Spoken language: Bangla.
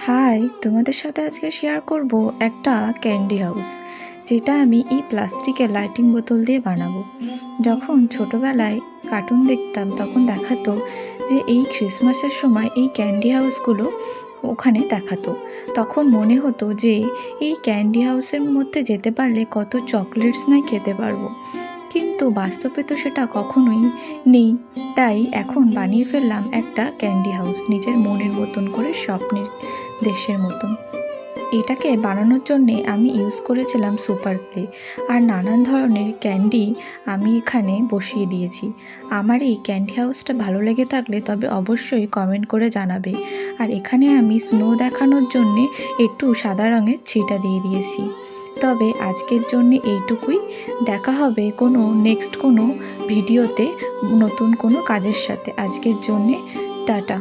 হাই, তোমাদের সাথে আজকে শেয়ার করব একটা ক্যান্ডি হাউস, যেটা আমি এই প্লাস্টিকের লাইটিং বোতল দিয়ে বানাবো। যখন ছোটোবেলায় কার্টুন দেখতাম তখন দেখাতো যে এই ক্রিসমাসের সময় এই ক্যান্ডি হাউসগুলো ওখানে দেখাতো। তখন মনে হতো যে এই ক্যান্ডি হাউসের মধ্যে যেতে পারলে কত চকলেটস না খেতে পারবো, কিন্তু বাস্তবে তো সেটা কখনোই নেই। তাই এখন বানিয়ে ফেললাম একটা ক্যান্ডি হাউস নিজের মনের মতন করে, স্বপ্নের দেশের মতন। এটাকে বানানোর জন্যে আমি ইউজ করেছিলাম সুপার ক্লে আর নানান ধরনের ক্যান্ডি আমি এখানে বসিয়ে দিয়েছি। আমার এই ক্যান্ডি হাউসটা ভালো লেগে থাকলে তবে অবশ্যই কমেন্ট করে জানাবে। আর এখানে আমি স্নো দেখানোর জন্যে একটু সাদা রঙের ছিটা দিয়ে দিয়েছি। তবে আজকের জন্যে এইটুকুই। দেখা হবে নেক্সট কোনো ভিডিওতে নতুন কোনো কাজের সাথে। আজকের জন্যে টাটা।